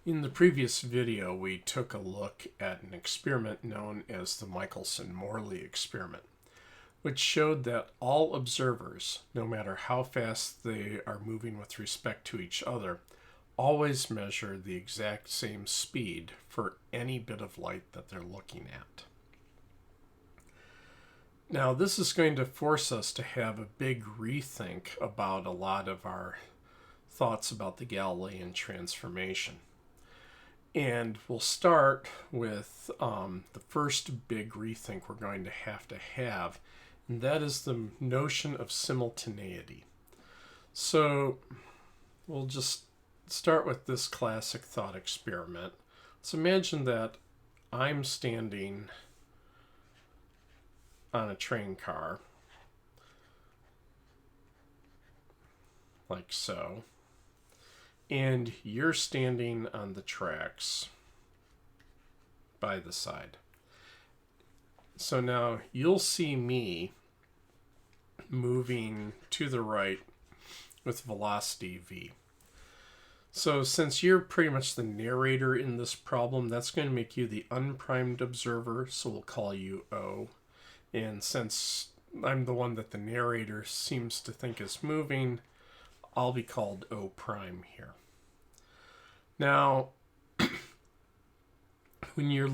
In the previous video, we took a look at an experiment known as the Michelson-Morley experiment, which showed that all observers, no matter how fast they are moving with respect to each other, always measure the exact same speed for any bit of light that they're looking at. Now, this is going to force us to have a big rethink about a lot of our thoughts about the Galilean transformation. And we'll start with the first big rethink we're going to have, and that is the notion of simultaneity. So we'll just start with this classic thought experiment. Let's imagine that I'm standing on a train car, like so, and you're standing on the tracks by the side. So now you'll see me moving to the right with velocity v. So since you're pretty much the narrator in this problem, that's going to make you the unprimed observer, so we'll call you O. And since I'm the one that the narrator seems to think is moving, I'll be called O prime here. Now, when you're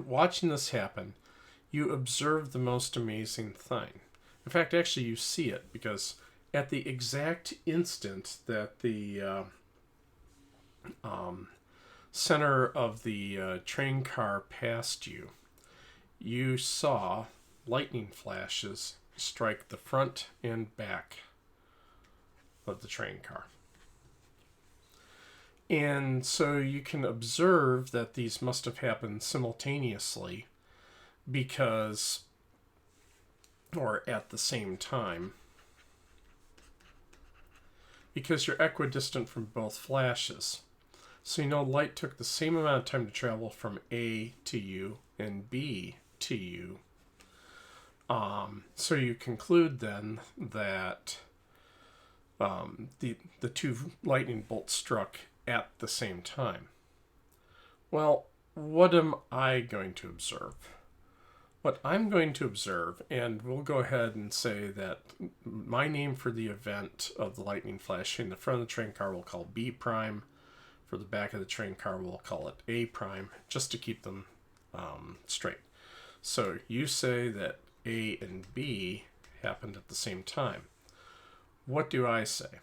watching this happen, you observe the most amazing thing. In fact, actually you see it, because at the exact instant that the center of the train car passed you, you saw lightning flashes strike the front and back of the train car. And so you can observe that these must have happened simultaneously or at the same time, because you're equidistant from both flashes. So you know light took the same amount of time to travel from A to you and B to you. So you conclude then that the two lightning bolts struck at the same time. Well, what am I going to observe? What I'm going to observe, and we'll go ahead and say that my name for the event of the lightning flashing the front of the train car we'll call B prime. For the back of the train car we'll call it A prime, just to keep them straight. So you say that A and B happened at the same time. What do I say?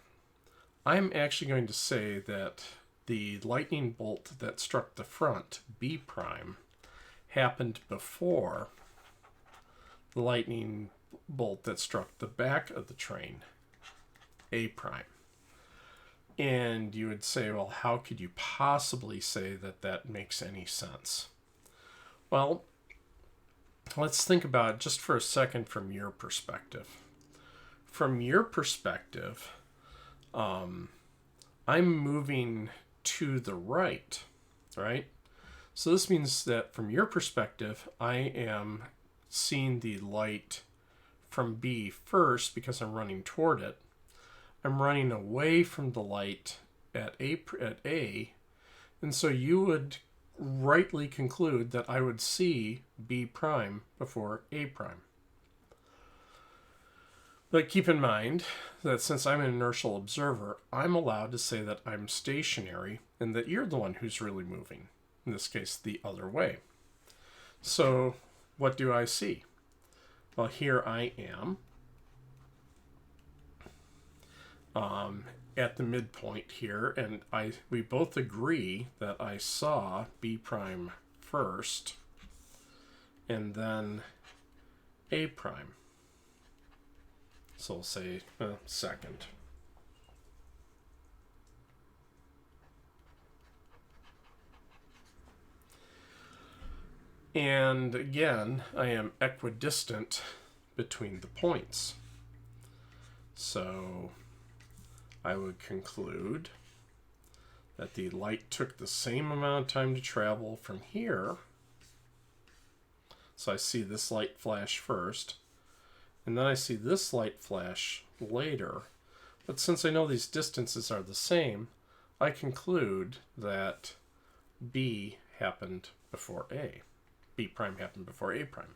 I'm actually going to say that the lightning bolt that struck the front, B prime, happened before the lightning bolt that struck the back of the train, A prime. And you would say, well, how could you possibly say that that makes any sense? Well, let's think about it just for a second from your perspective. From your perspective, I'm moving to the right? So this means that from your perspective, I am seeing the light from B first because I'm running toward it. I'm running away from the light at A, and so you would rightly conclude that I would see B prime before A prime. But keep in mind that since I'm an inertial observer, I'm allowed to say that I'm stationary and that you're the one who's really moving, in this case the other way. So what do I see? Well, here I am at the midpoint here, and we both agree that I saw B prime first and then A prime. So we'll say second. And again, I am equidistant between the points. So I would conclude that the light took the same amount of time to travel from here. So I see this light flash first, and then I see this light flash later. But since I know these distances are the same, I conclude that B happened before A. B prime happened before A prime.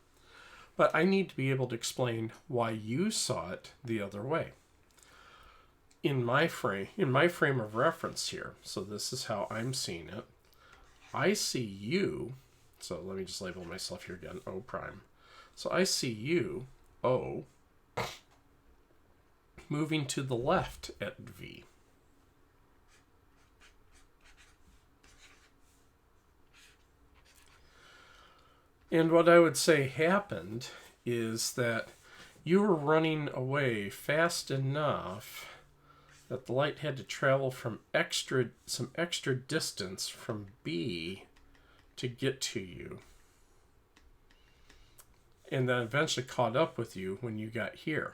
But I need to be able to explain why you saw it the other way. In my frame of reference here, so this is how I'm seeing it, I see you, so let me just label myself here again, O prime. So I see you, O, moving to the left at V. And what I would say happened is that you were running away fast enough that the light had to travel from some extra distance from B to get to you. And then eventually caught up with you when you got here.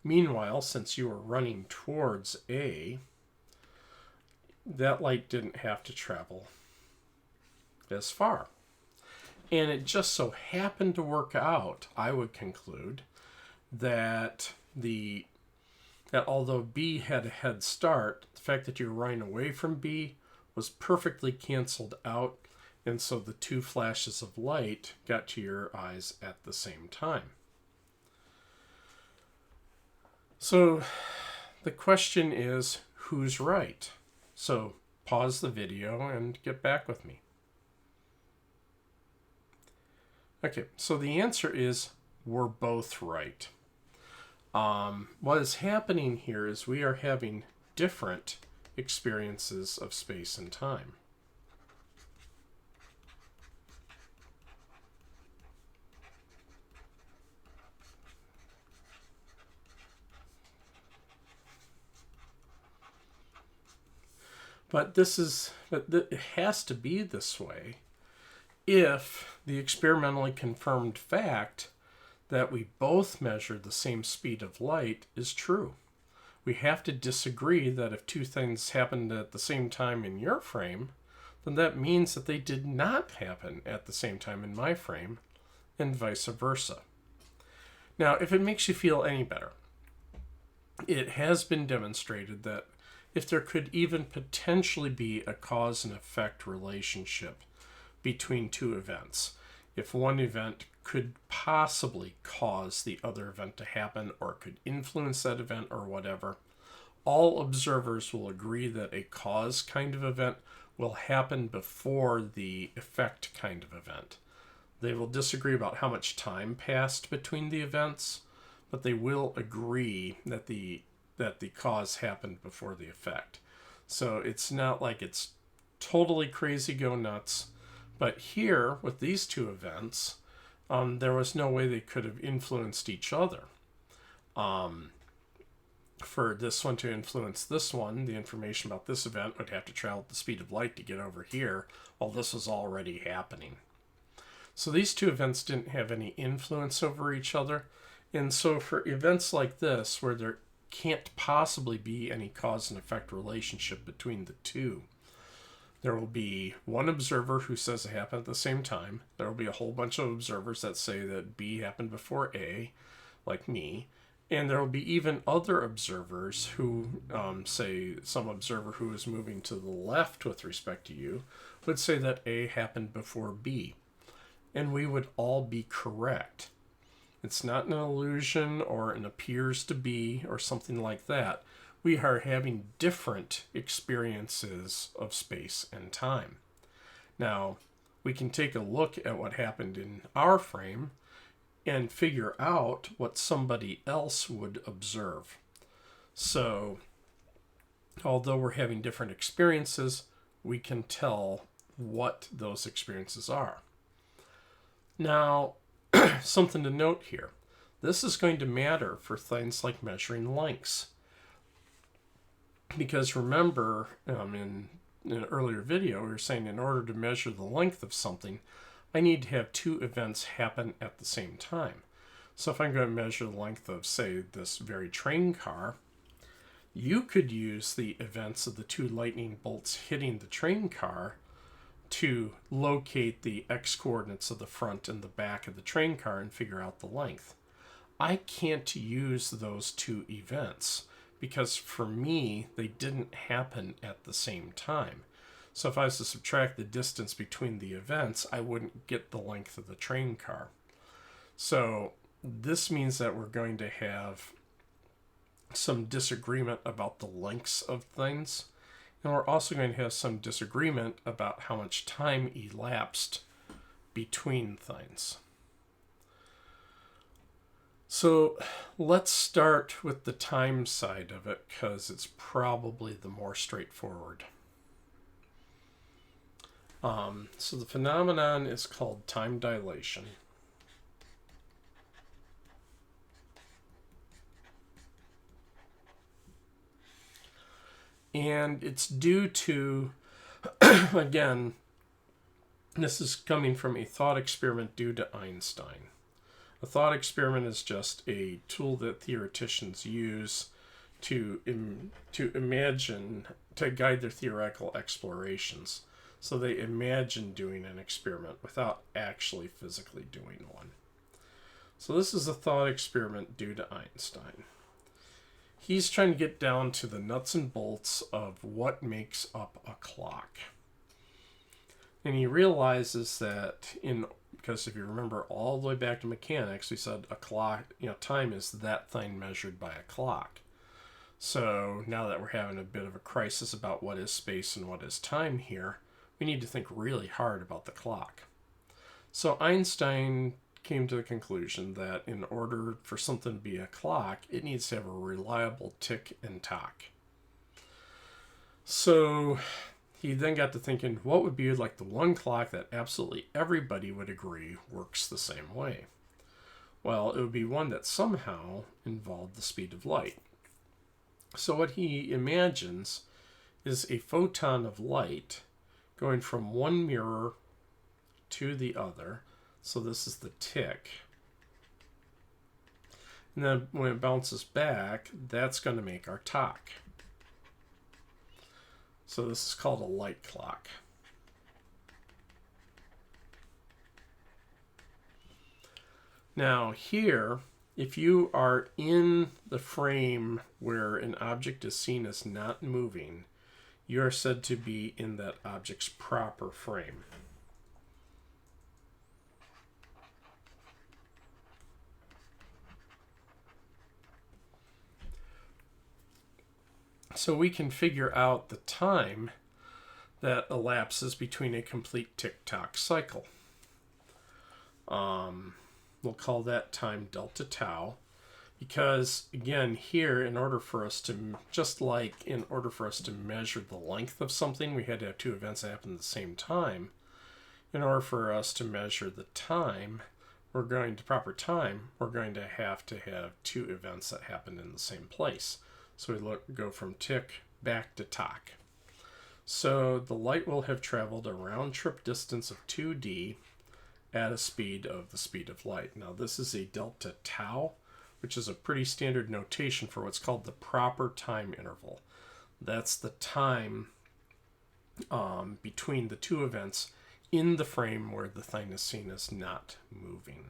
Meanwhile, since you were running towards A, that light didn't have to travel as far. And it just so happened to work out, I would conclude, that although B had a head start, the fact that you're running away from B was perfectly canceled out, and so the two flashes of light got to your eyes at the same time. So the question is, who's right? So pause the video and get back with me. Okay, so the answer is we're both right. What is happening here is we are having different experiences of space and time. But it has to be this way if the experimentally confirmed fact that we both measure the same speed of light is true. We have to disagree that if two things happened at the same time in your frame, then that means that they did not happen at the same time in my frame, and vice versa. Now, if it makes you feel any better, it has been demonstrated that if there could even potentially be a cause and effect relationship between two events, if one event could possibly cause the other event to happen or could influence that event or whatever, all observers will agree that a cause kind of event will happen before the effect kind of event. They will disagree about how much time passed between the events, but they will agree that the cause happened before the effect. So it's not like it's totally crazy go nuts. But here, with these two events, there was no way they could have influenced each other. For this one to influence this one, the information about this event would have to travel at the speed of light to get over here, while this was already happening. So these two events didn't have any influence over each other. And so for events like this, where there can't possibly be any cause and effect relationship between the two, there will be one observer who says it happened at the same time. There will be a whole bunch of observers that say that B happened before A, like me. And there will be even other observers who say some observer who is moving to the left with respect to you would say that A happened before B. And we would all be correct. It's not an illusion or an appears to be or something like that. We are having different experiences of space and time. Now, we can take a look at what happened in our frame and figure out what somebody else would observe. So, although we're having different experiences, we can tell what those experiences are. Now, something to note here. This is going to matter for things like measuring lengths. Because remember, in an earlier video, we were saying in order to measure the length of something, I need to have two events happen at the same time. So if I'm going to measure the length of, say, this very train car, you could use the events of the two lightning bolts hitting the train car to locate the x-coordinates of the front and the back of the train car and figure out the length. I can't use those two events because for me, they didn't happen at the same time. So if I was to subtract the distance between the events, I wouldn't get the length of the train car. So this means that we're going to have some disagreement about the lengths of things. And we're also going to have some disagreement about how much time elapsed between things. So let's start with the time side of it, because it's probably the more straightforward. So the phenomenon is called time dilation. And it's due to, again, this is coming from a thought experiment due to Einstein. A thought experiment is just a tool that theoreticians use to imagine, to guide their theoretical explorations. So they imagine doing an experiment without actually physically doing one. So this is a thought experiment due to Einstein. He's trying to get down to the nuts and bolts of what makes up a clock. And he realizes that because if you remember all the way back to mechanics, we said a clock, time is that thing measured by a clock. So now that we're having a bit of a crisis about what is space and what is time here, we need to think really hard about the clock. So Einstein came to the conclusion that in order for something to be a clock, it needs to have a reliable tick and tock. So he then got to thinking, what would be like the one clock that absolutely everybody would agree works the same way? Well, it would be one that somehow involved the speed of light. So what he imagines is a photon of light going from one mirror to the other. So this is the tick. And then when it bounces back, that's going to make our tock. So this is called a light clock. Now here, if you are in the frame where an object is seen as not moving, you are said to be in that object's proper frame. So we can figure out the time that elapses between a complete tick-tock cycle. We'll call that time delta tau, because again here, in order for us to measure the length of something, we had to have two events that happen at the same time. In order for us to measure the time, proper time, we're going to have two events that happen in the same place. So we go from tick back to tock. So the light will have traveled a round trip distance of 2d at a speed of the speed of light. Now this is a delta tau, which is a pretty standard notation for what's called the proper time interval. That's the time between the two events in the frame where the thing is seen as not moving.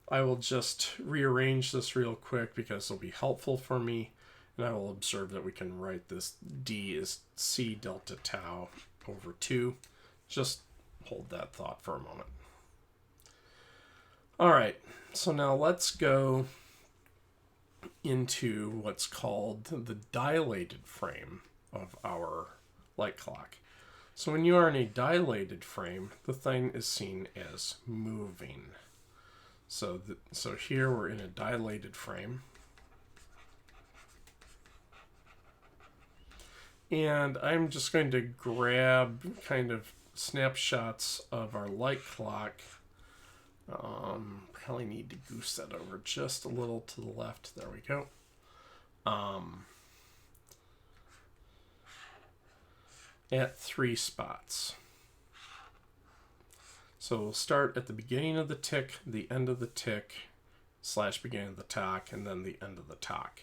I will just rearrange this real quick because it'll be helpful for me, and I will observe that we can write this d as c delta tau over 2. Just hold that thought for a moment. All right, so now let's go into what's called the dilated frame of our light clock. So when you are in a dilated frame, the thing is seen as moving. So here we're in a dilated frame. And I'm just going to grab kind of snapshots of our light clock. Probably need to goose that over just a little to the left. There we go. At 3 spots. So we'll start at the beginning of the tick, the end of the tick, / beginning of the tock, and then the end of the tock.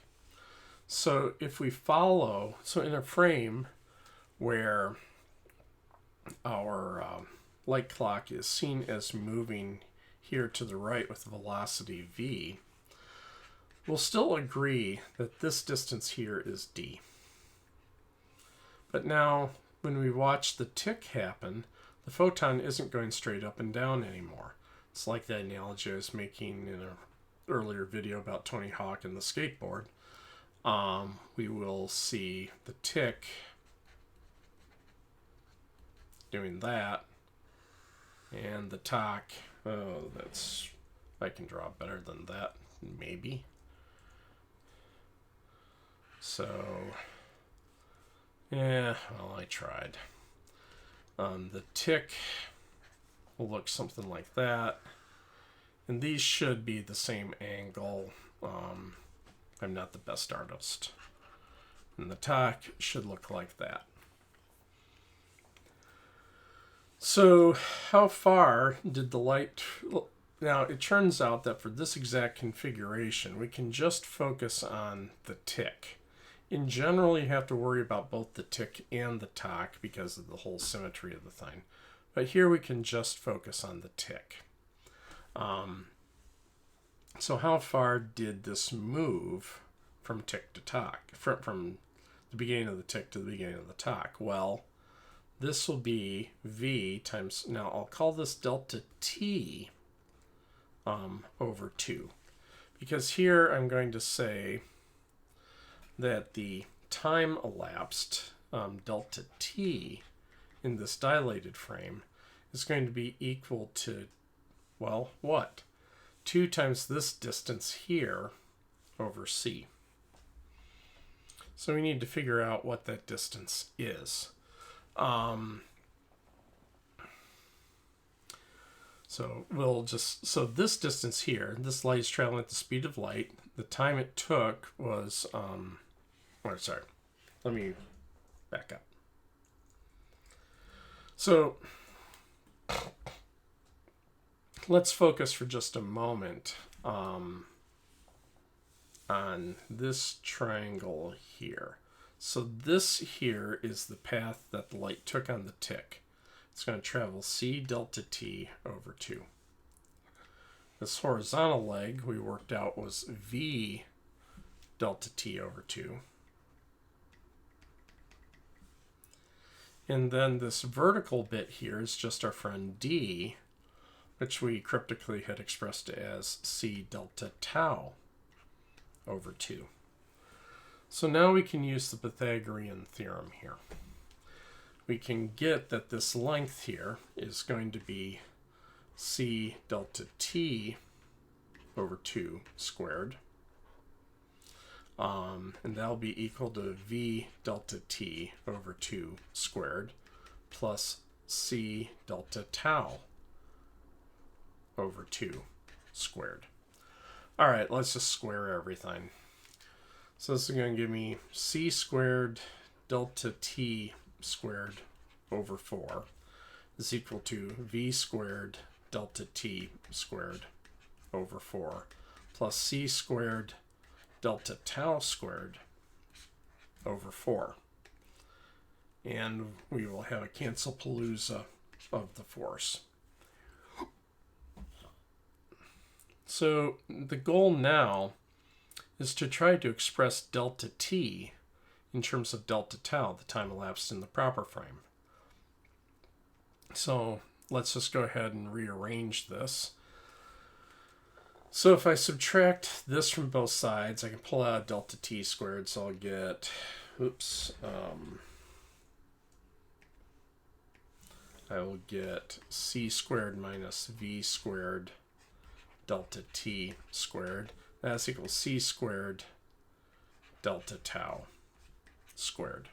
So if we follow, in a frame where our light clock is seen as moving here to the right with velocity v, we'll still agree that this distance here is d. But now, when we watch the tick happen, the photon isn't going straight up and down anymore. It's like the analogy I was making in an earlier video about Tony Hawk and the skateboard. We will see the tick doing that, and the talk, I can draw better than that, maybe. So, yeah, well, I tried. The tick will look something like that, and these should be the same angle. I'm not the best artist. And the talk should look like that. So how far did the light... Now, it turns out that for this exact configuration, we can just focus on the tick. In general, you have to worry about both the tick and the talk because of the whole symmetry of the thing. But here we can just focus on the tick. So how far did this move from tick to talk? From the beginning of the tick to the beginning of the talk? Well, this will be v times, now I'll call this delta t over 2. Because here I'm going to say that the time elapsed, delta t, in this dilated frame is going to be equal to, well, what? 2 times this distance here over c. So we need to figure out what that distance is. So this distance here, this light is traveling at the speed of light. The time it took was, let me back up. So let's focus for just a moment on this triangle here. So this here is the path that the light took on the tick. It's going to travel c delta t over 2. This horizontal leg we worked out was v delta t over 2. And then this vertical bit here is just our friend d, which we cryptically had expressed as c delta tau over 2. So now we can use the Pythagorean theorem here. We can get that this length here is going to be c delta t over 2 squared. And that'll be equal to v delta t over 2 squared plus c delta tau over 2 squared. All right, let's just square everything. So this is going to give me c squared delta t squared over 4 is equal to v squared delta t squared over 4 plus c squared delta tau squared over 4. And we will have a cancel-palooza of the force. So the goal now is to try to express delta t in terms of delta tau, the time elapsed in the proper frame. So let's just go ahead and rearrange this. So if I subtract this from both sides, I can pull out delta t squared, so I'll get, I will get c squared minus v squared delta t squared. That's equal to c squared delta tau squared.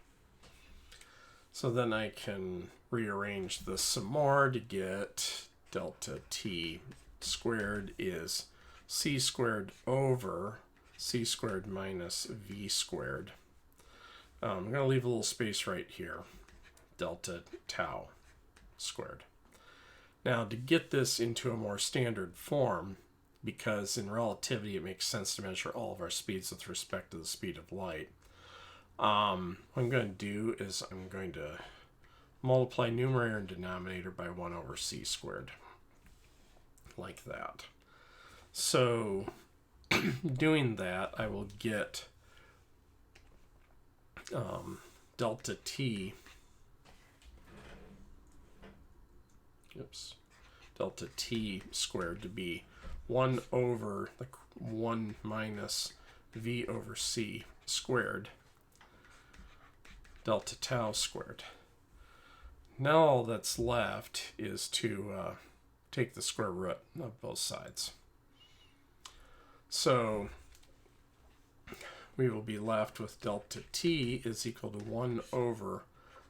So then I can rearrange this some more to get delta t squared is c squared over c squared minus v squared. I'm going to leave a little space right here, delta tau squared. Now to get this into a more standard form, because in relativity it makes sense to measure all of our speeds with respect to the speed of light, what I'm going to do is I'm going to multiply numerator and denominator by 1 over c squared, like that. So doing that, I will get delta t, delta t squared to be 1 over the 1 minus v over c squared delta tau squared. Now all that's left is to take the square root of both sides. So we will be left with delta t is equal to 1 over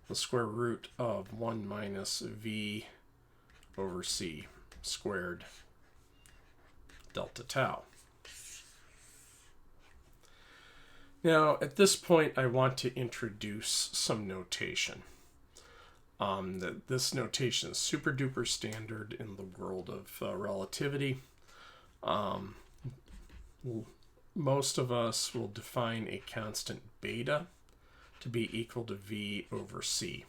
the square root of 1 minus v over c squared delta tau. Now, at this point, I want to introduce some notation. This notation is super duper standard in the world of relativity. Most of us will define a constant beta to be equal to v over c.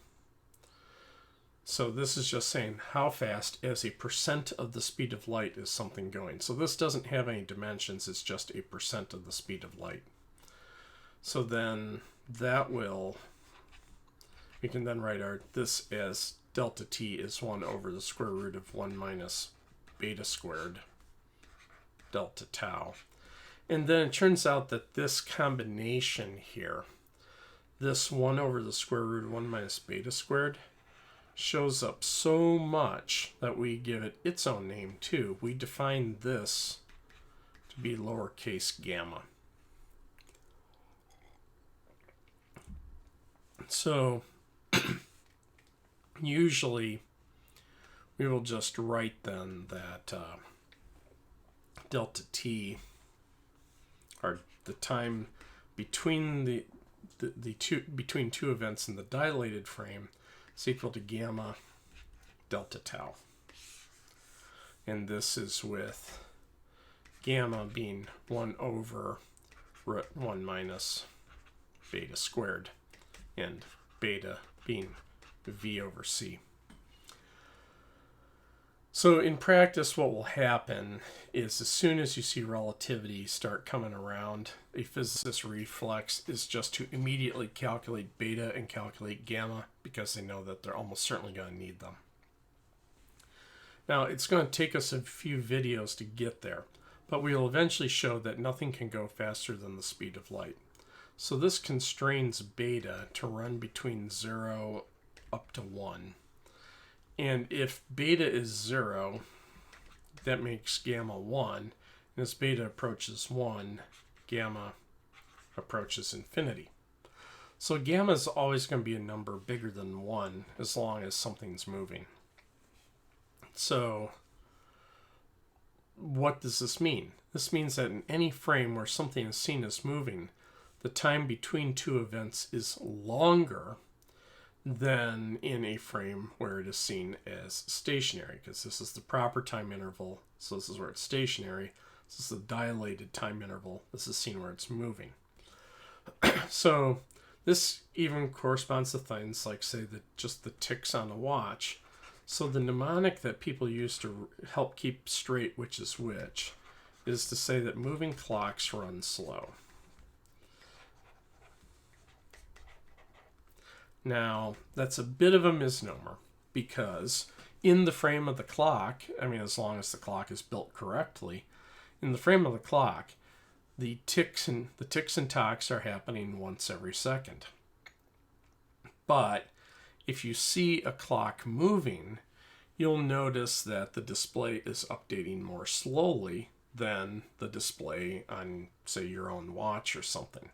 So this is just saying how fast as a percent of the speed of light is something going. So this doesn't have any dimensions, it's just a percent of the speed of light. So then that will, we can then write this as delta t is 1 over the square root of 1 minus beta squared delta tau. And then it turns out that this combination here, this 1 over the square root of 1 minus beta squared, shows up so much that we give it its own name too. We define this to be lowercase gamma. So usually we will just write then that delta t, or the time between between two events in the dilated frame, is equal to gamma delta tau. And this is with gamma being 1 over root 1 minus beta squared, and beta being v over c. So in practice, what will happen is as soon as you see relativity start coming around, a physicist's reflex is just to immediately calculate beta and calculate gamma because they know that they're almost certainly going to need them. Now, it's going to take us a few videos to get there, but we will eventually show that nothing can go faster than the speed of light. So this constrains beta to run between 0 up to 1. And if beta is 0, that makes gamma 1. And as beta approaches 1, gamma approaches infinity. So gamma is always going to be a number bigger than 1 as long as something's moving. So what does this mean? This means that in any frame where something is seen as moving, the time between two events is longer than in a frame where it is seen as stationary, because this is the proper time interval, so this is where it's stationary. This is the dilated time interval. This is seen where it's moving. So this even corresponds to things like, say, just the ticks on a watch. So the mnemonic that people use to help keep straight which is which is to say that moving clocks run slow. Now, that's a bit of a misnomer because in the frame of the clock, I mean, as long as the clock is built correctly, in the frame of the clock, the ticks and tocks are happening once every second. But if you see a clock moving, you'll notice that the display is updating more slowly than the display on, say, your own watch or something.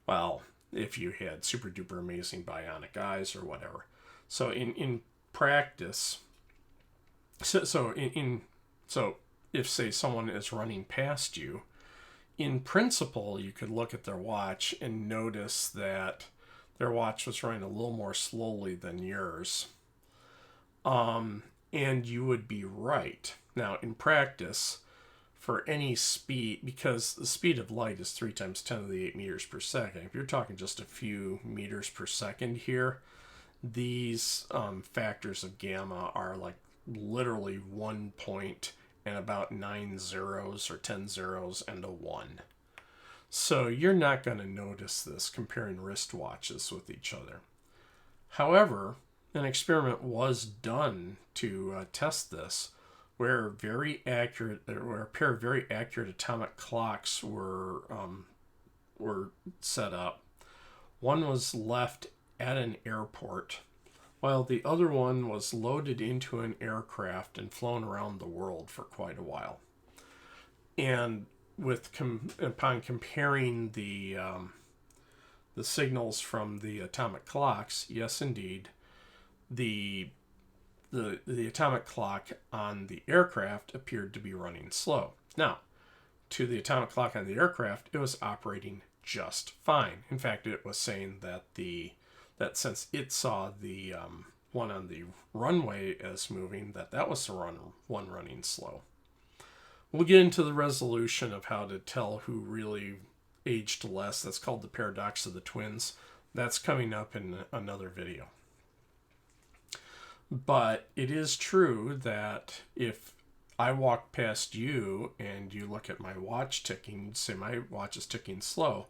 Well, if you had super duper amazing bionic eyes or whatever. So in practice, so if, say, someone is running past you, in principle, you could look at their watch and notice that their watch was running a little more slowly than yours. And you would be right. Now, in practice, for any speed, because the speed of light is 3 times 10 to the 8 meters per second. If you're talking just a few meters per second here, these factors of gamma are like literally 1.8 and about 9 zeros or 10 zeros and a 1. So you're not going to notice this comparing wristwatches with each other. However, an experiment was done to test this, where a pair of very accurate atomic clocks were set up. One was left at an airport, while the other one was loaded into an aircraft and flown around the world for quite a while. And upon comparing the signals from the atomic clocks, yes, indeed, the atomic clock on the aircraft appeared to be running slow. Now, to the atomic clock on the aircraft, it was operating just fine. In fact, it was saying that since it saw the one on the runway as moving, that was the one running slow. We'll get into the resolution of how to tell who really aged less. That's called the paradox of the twins. That's coming up in another video. But it is true that if I walk past you and you look at my watch ticking, you'd say my watch is ticking slow.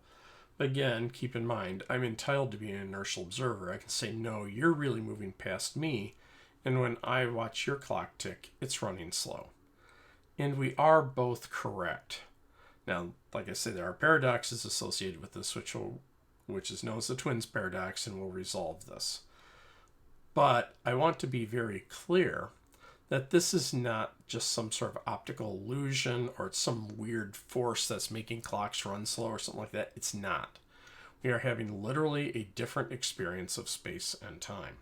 Again, keep in mind, I'm entitled to be an inertial observer. I can say, no, you're really moving past me. And when I watch your clock tick, it's running slow. And we are both correct. Now, like I said, there are paradoxes associated with this, which is known as the twins paradox, and we'll resolve this. But I want to be very clear that this is not just some sort of optical illusion or it's some weird force that's making clocks run slow or something like that. It's not. We are having literally a different experience of space and time.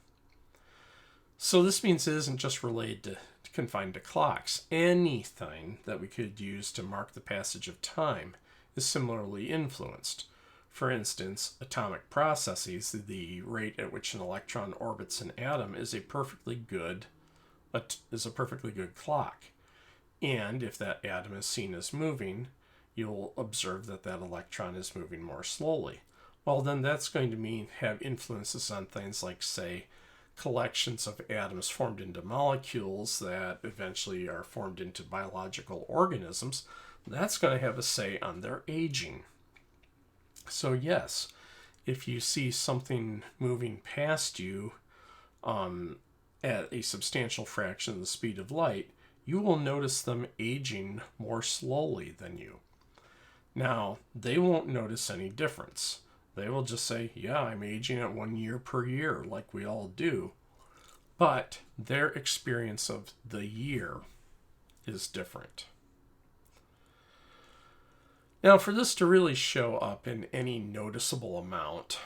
So this means it isn't just confined to clocks. Anything that we could use to mark the passage of time is similarly influenced. For instance, atomic processes, the rate at which an electron orbits an atom, is a perfectly good clock. And if that atom is seen as moving, you'll observe that electron is moving more slowly. Well, then that's going to have influences on things like, say, collections of atoms formed into molecules that eventually are formed into biological organisms. That's going to have a say on their aging. So yes, if you see something moving past you at a substantial fraction of the speed of light, you will notice them aging more slowly than you. Now, they won't notice any difference. They will just say, yeah, I'm aging at 1 year per year, like we all do. But their experience of the year is different. Now, for this to really show up in any noticeable amount,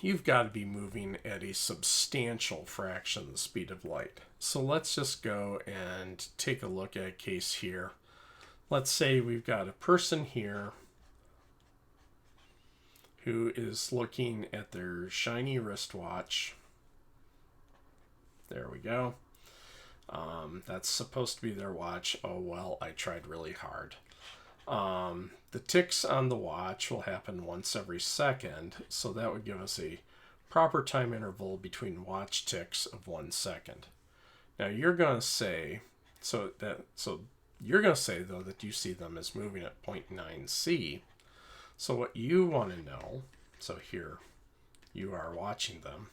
you've got to be moving at a substantial fraction of the speed of light. So let's just go and take a look at a case here. Let's say we've got a person here who is looking at their shiny wristwatch. There we go. That's supposed to be their watch. Oh, well, I tried really hard. The ticks on the watch will happen once every second, so that would give us a proper time interval between watch ticks of 1 second. Now you're going to say, you're going to say though that you see them as moving at 0.9 C. So what you want to know, so here you are watching them,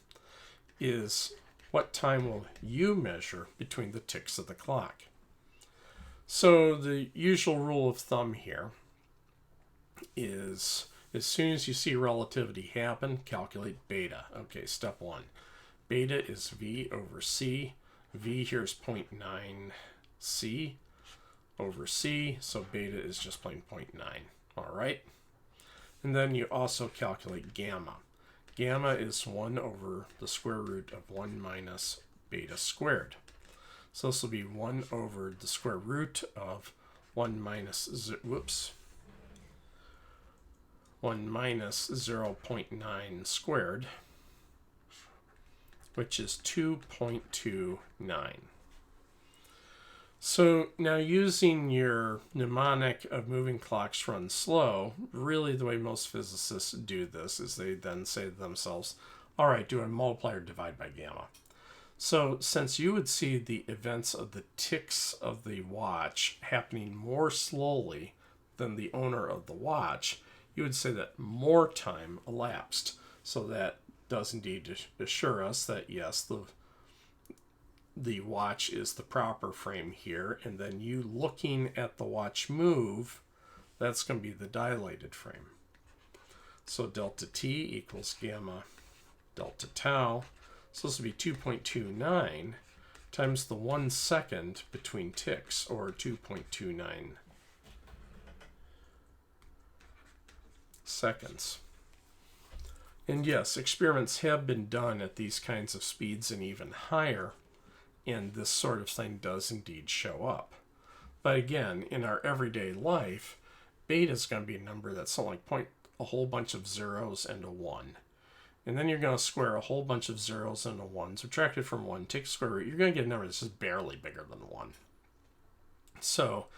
is what time will you measure between the ticks of the clock? So the usual rule of thumb here is as soon as you see relativity happen, calculate beta. Okay, step 1. Beta is V over C. V here is 0.9 C over C, so beta is just plain 0.9. All right. And then you also calculate gamma. Gamma is 1 over the square root of 1 minus beta squared. So this will be 1 over the square root of 1 minus 0.9 squared, which is 2.29. So now using your mnemonic of moving clocks run slow, really the way most physicists do this is they then say to themselves, all right, do I multiply or divide by gamma? So since you would see the events of the ticks of the watch happening more slowly than the owner of the watch, you would say that more time elapsed. So that does indeed assure us that yes, the watch is the proper frame here, and then you looking at the watch move, that's going to be the dilated frame. So delta t equals gamma delta tau. So this will be 2.29 times the 1 second between ticks, or 2.29 seconds. And yes, experiments have been done at these kinds of speeds and even higher, and this sort of thing does indeed show up. But again, in our everyday life, beta is going to be a number that's something like a whole bunch of zeros and a 1. And then you're going to square a whole bunch of zeros and a 1, subtract it from 1, take the square root. You're going to get a number that's just barely bigger than 1. So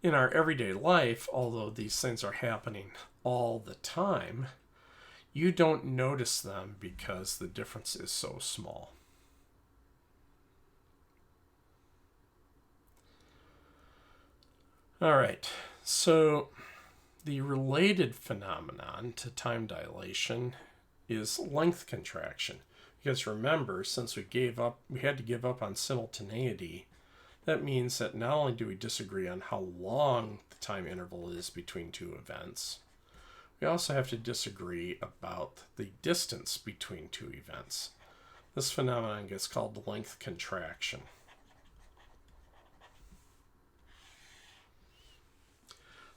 in our everyday life, although these things are happening all the time, you don't notice them because the difference is so small. All right, so the related phenomenon to time dilation is length contraction. Because remember, since we had to give up on simultaneity, that means that not only do we disagree on how long the time interval is between two events, we also have to disagree about the distance between two events. This phenomenon gets called length contraction.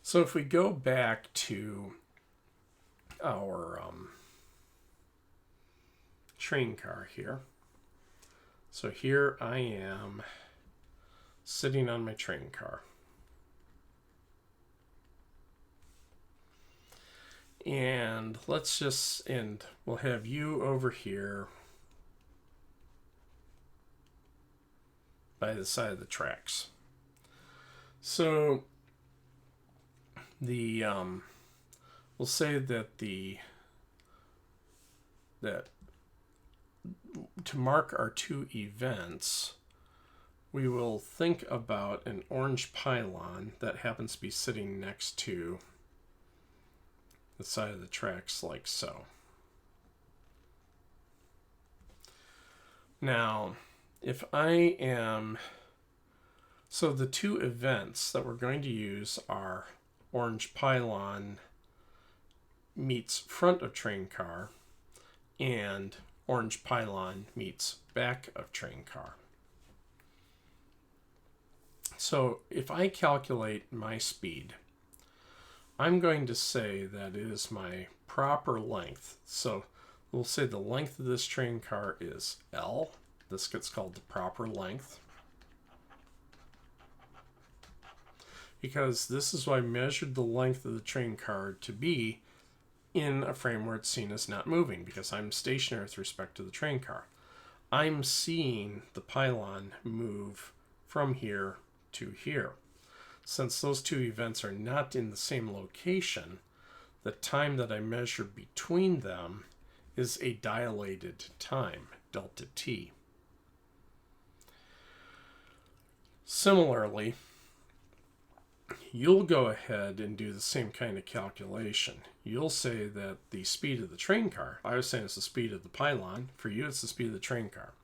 So if we go back to our train car here. So here I am sitting on my train car. And we'll have you over here by the side of the tracks. So we'll say that to mark our two events, we will think about an orange pylon that happens to be sitting next to the side of the tracks like so. Now, so the two events that we're going to use are orange pylon meets front of train car and orange pylon meets back of train car. So if I calculate my speed, I'm going to say that it is my proper length. So we'll say the length of this train car is L. This gets called the proper length, because this is what I measured the length of the train car to be in a frame where it's seen as not moving, because I'm stationary with respect to the train car. I'm seeing the pylon move from here to here. Since those two events are not in the same location, the time that I measure between them is a dilated time, delta t. Similarly, you'll go ahead and do the same kind of calculation. You'll say that the speed of the train car, I was saying it's the speed of the pylon. For you, it's the speed of the train car.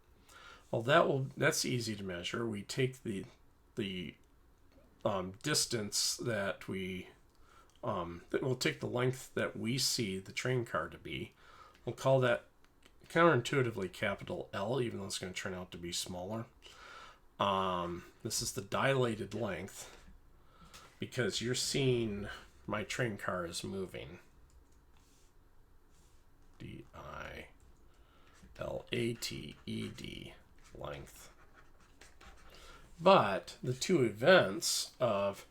Well, that's easy to measure. We take the distance that we'll take the length that we see the train car to be. We'll call that counterintuitively capital L, even though it's going to turn out to be smaller. This is the dilated length, because you're seeing my train car is moving. D-I-L-A-T-E-D, length. But the two events of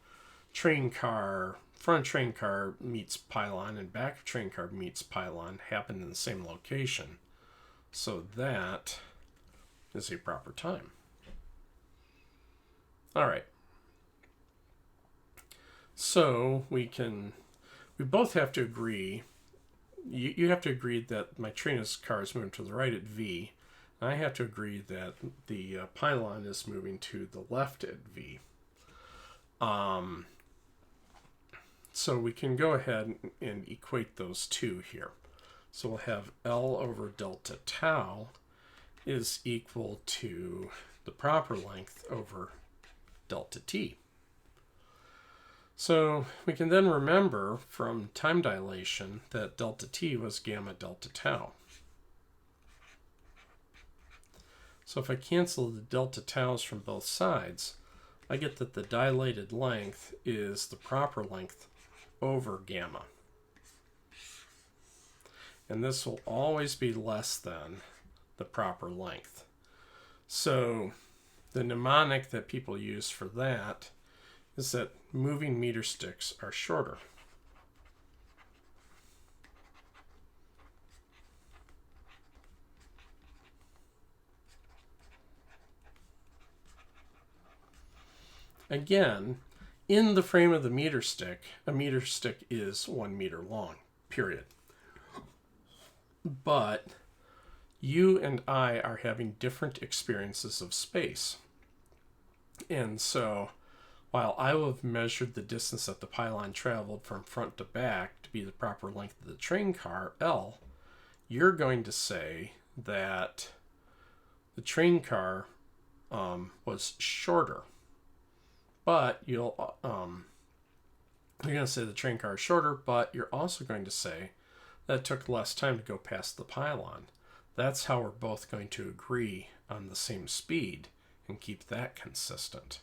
front train car meets pylon and back train car meets pylon happen in the same location. So that is a proper time. All right. So we both have to agree. You have to agree that my train car is moving to the right at V, I have to agree that the pylon is moving to the left at v. So we can go ahead and equate those two here. So we'll have L over delta tau is equal to the proper length over delta t. So we can then remember from time dilation that delta t was gamma delta tau. So if I cancel the delta taus from both sides, I get that the dilated length is the proper length over gamma. And this will always be less than the proper length. So the mnemonic that people use for that is that moving meter sticks are shorter. Again, in the frame of the meter stick, a meter stick is 1 meter long, period. But you and I are having different experiences of space. And so, while I will have measured the distance that the pylon traveled from front to back to be the proper length of the train car, L, you're going to say that the train car was shorter. But you're going to say the train car is shorter, but you're also going to say that it took less time to go past the pylon. That's how we're both going to agree on the same speed and keep that consistent.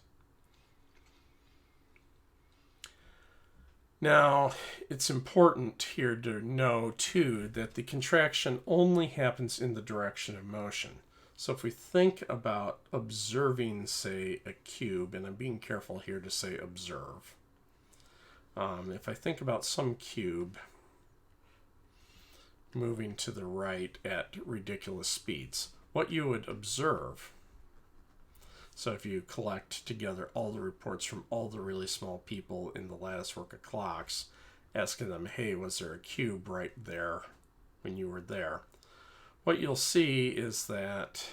Now, it's important here to know, too, that the contraction only happens in the direction of motion. So if we think about observing, say, a cube, and I'm being careful here to say observe. If I think about some cube moving to the right at ridiculous speeds, what you would observe, so if you collect together all the reports from all the really small people in the latticework of clocks, asking them, hey, was there a cube right there when you were there? What you'll see is that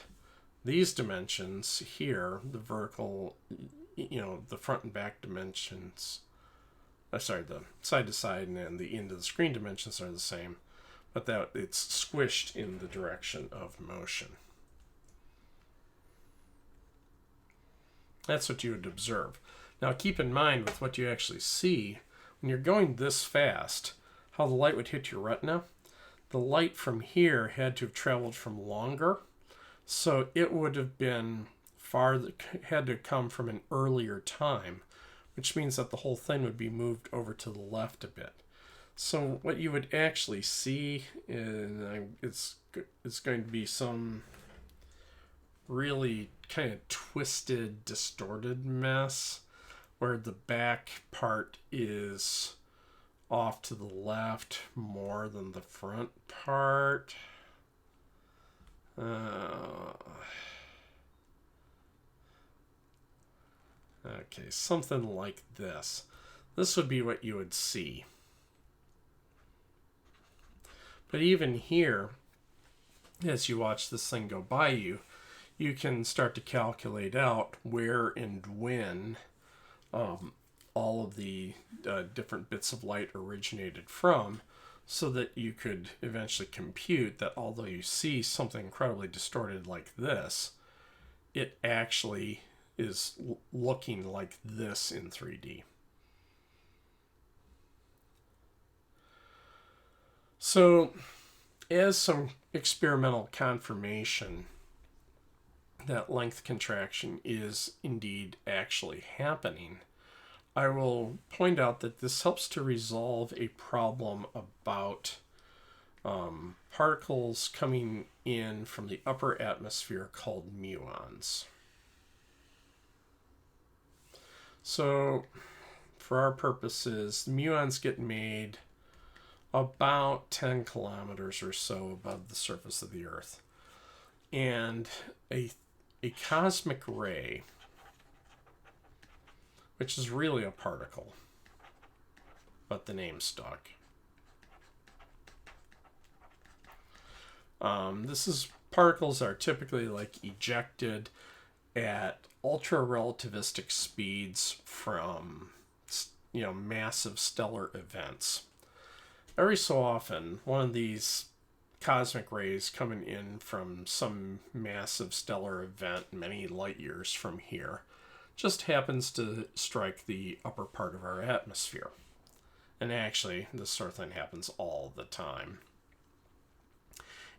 these dimensions here, the vertical, the front and back dimensions, the side to side and the end of the screen dimensions are the same, but that it's squished in the direction of motion. That's what you would observe. Now keep in mind with what you actually see, when you're going this fast, how the light would hit your retina. The light from here had to have traveled from longer, so it would have been had to come from an earlier time, which means that the whole thing would be moved over to the left a bit. So what you would actually see is it's going to be some really kind of twisted, distorted mess where the back part is off to the left more than the front part. Okay, something like this. This would be what you would see. But even here, as you watch this thing go by you, you can start to calculate out where and when all of the different bits of light originated from, so that you could eventually compute that although you see something incredibly distorted like this, it actually is looking like this in 3D. So, as some experimental confirmation that length contraction is indeed actually happening, I will point out that this helps to resolve a problem about particles coming in from the upper atmosphere called muons. So, for our purposes, muons get made about 10 kilometers or so above the surface of the Earth. And a cosmic ray, which is really a particle, but the name stuck. This is particles are typically like ejected at ultra-relativistic speeds from, massive stellar events. Every so often, one of these cosmic rays coming in from some massive stellar event many light years from here just happens to strike the upper part of our atmosphere. And actually, this sort of thing happens all the time.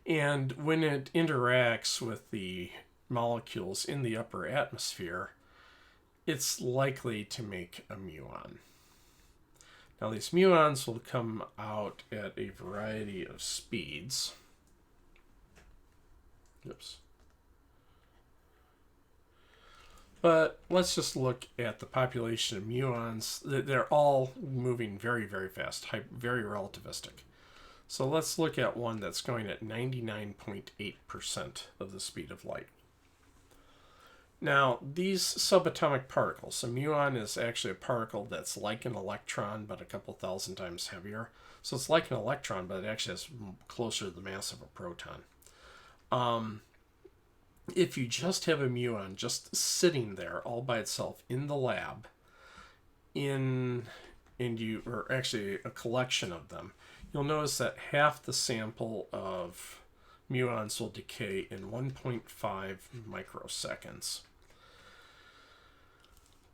And when it interacts with the molecules in the upper atmosphere, it's likely to make a muon. Now, these muons will come out at a variety of speeds. Oops. But let's just look at the population of muons. They're all moving very, very fast, very relativistic. So let's look at one that's going at 99.8% of the speed of light. Now, these subatomic particles, a muon is actually a particle that's like an electron, but a couple thousand times heavier. So it's like an electron, but it actually has closer to the mass of a proton. If you just have a muon just sitting there all by itself in the lab, or actually a collection of them, you'll notice that half the sample of muons will decay in 1.5 microseconds.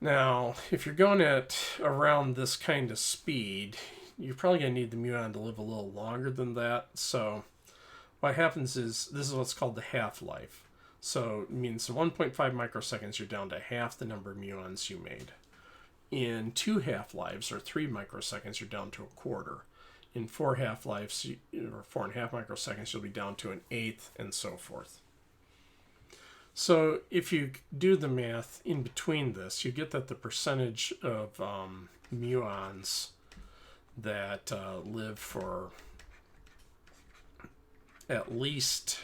Now, if you're going at around this kind of speed, you're probably going to need the muon to live a little longer than that. So what happens is, this is what's called the half-life. So it means in 1.5 microseconds, you're down to half the number of muons you made. In 2 half-lives, or 3 microseconds, you're down to a quarter. In 4 half-lives, or 4.5 microseconds, you'll be down to an eighth, and so forth. So if you do the math in between this, you get that the percentage of muons that live for at least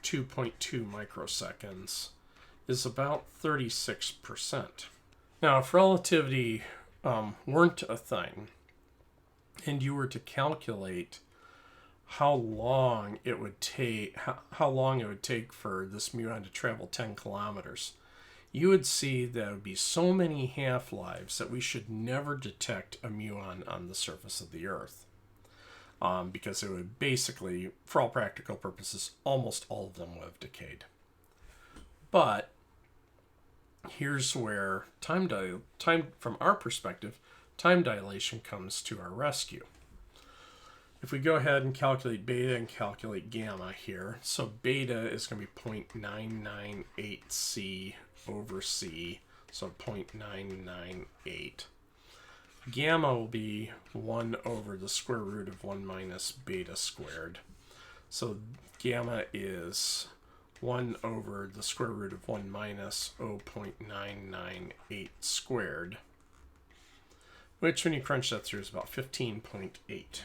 2.2 microseconds is about 36%. Now, if relativity weren't a thing, and you were to calculate how long it would take for this muon to travel 10 kilometers, you would see there would be so many half-lives that we should never detect a muon on the surface of the Earth. Because it would basically, for all practical purposes, almost all of them would have decayed. But here's where time from our perspective, time dilation comes to our rescue. If we go ahead and calculate beta and calculate gamma here, so beta is going to be 0.998 c over c, so 0.998. Gamma will be 1 over the square root of 1 minus beta squared. So gamma is 1 over the square root of 1 minus 0.998 squared, which when you crunch that through is about 15.8.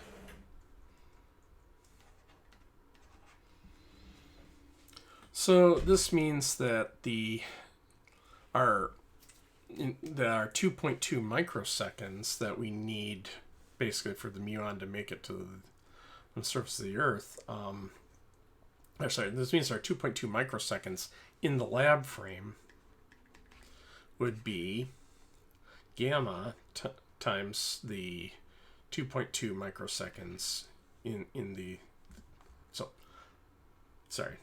So this means that our 2.2 microseconds that we need basically for the muon to make it to the surface of the Earth, this means our 2.2 microseconds in the lab frame would be gamma times the 2.2 microseconds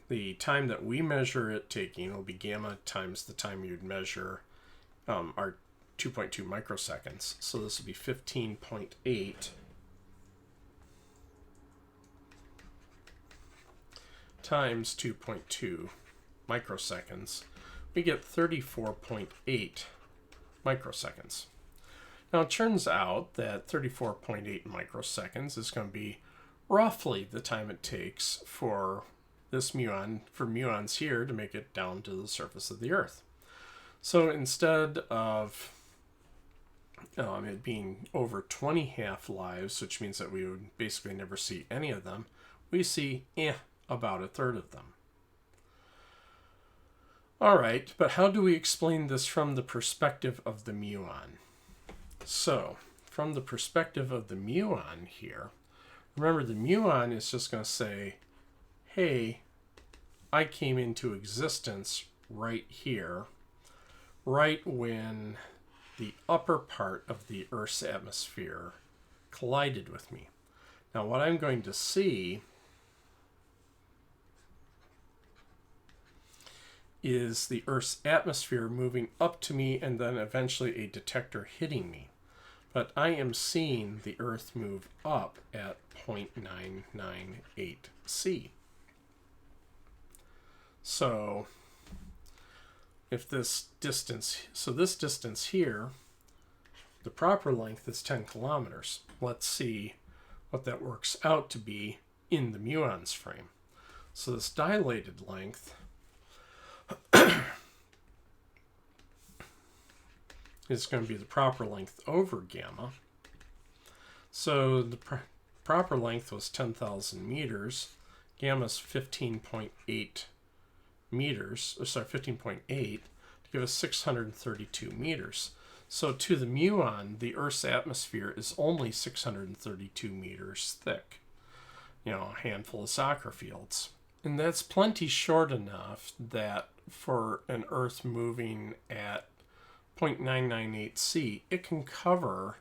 the time that we measure it taking will be gamma times the time you'd measure our 2.2 microseconds. So this would be 15.8 times 2.2 microseconds. We get 34.8 microseconds. Now it turns out that 34.8 microseconds is going to be roughly the time it takes for muons here to make it down to the surface of the Earth. So instead of it being over 20 half-lives, which means that we would basically never see any of them, we see about a third of them. All right, but how do we explain this from the perspective of the muon? So, from the perspective of the muon here, remember the muon is just going to say, hey, I came into existence right here, right when the upper part of the Earth's atmosphere collided with me. Now what I'm going to see is the Earth's atmosphere moving up to me and then eventually a detector hitting me. But I am seeing the Earth move up at 0.998 C. So if this distance here, the proper length is 10 kilometers. Let's see what that works out to be in the muons frame. So this dilated length is going to be the proper length over gamma. So the proper length was 10,000 meters. Gamma is 15.8 meters, or sorry, 15.8 to give us 632 meters. So to the muon, the Earth's atmosphere is only 632 meters thick. You know, a handful of soccer fields. And that's plenty short enough that for an Earth moving at 0.998 C, it can cover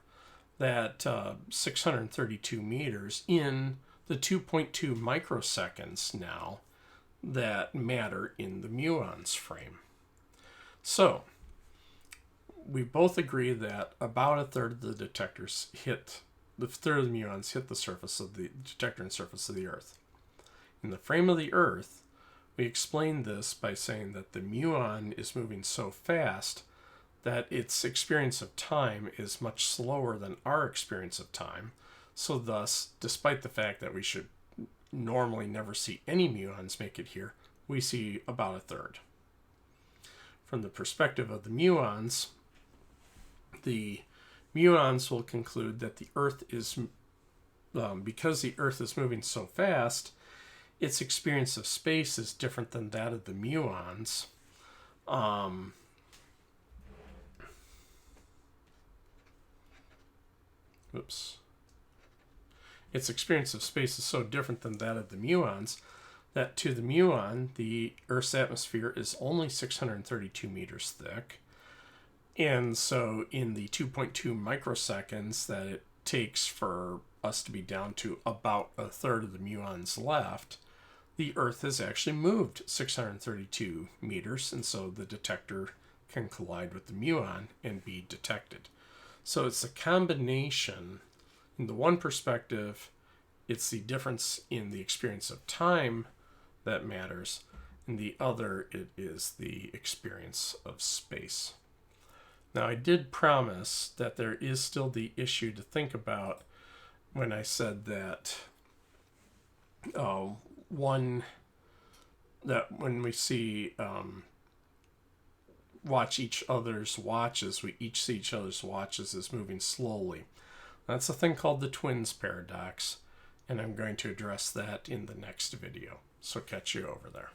that 632 meters in the 2.2 microseconds now that matter in the muons frame. So we both agree that about a third of the detectors the muons hit the surface of the detector and surface of the Earth. In the frame of the Earth, we explained this by saying that the muon is moving so fast that its experience of time is much slower than our experience of time. So thus, despite the fact that we should normally never see any muons make it here, we see about a third. From the perspective of the muons will conclude that the Earth is, because the Earth is moving so fast, its experience of space is different than that of the muons. Its experience of space is so different than that of the muons that to the muon, the Earth's atmosphere is only 632 meters thick. And so in the 2.2 microseconds that it takes for us to be down to about a third of the muons left, the Earth has actually moved 632 meters, and so the detector can collide with the muon and be detected. So it's a combination. In the one perspective, it's the difference in the experience of time that matters. In the other, it is the experience of space. Now, I did promise that there is still the issue to think about when I said that when we see watch each other's watches, we each see each other's watches as moving slowly. That's a thing called the twins paradox, and I'm going to address that in the next video. So catch you over there.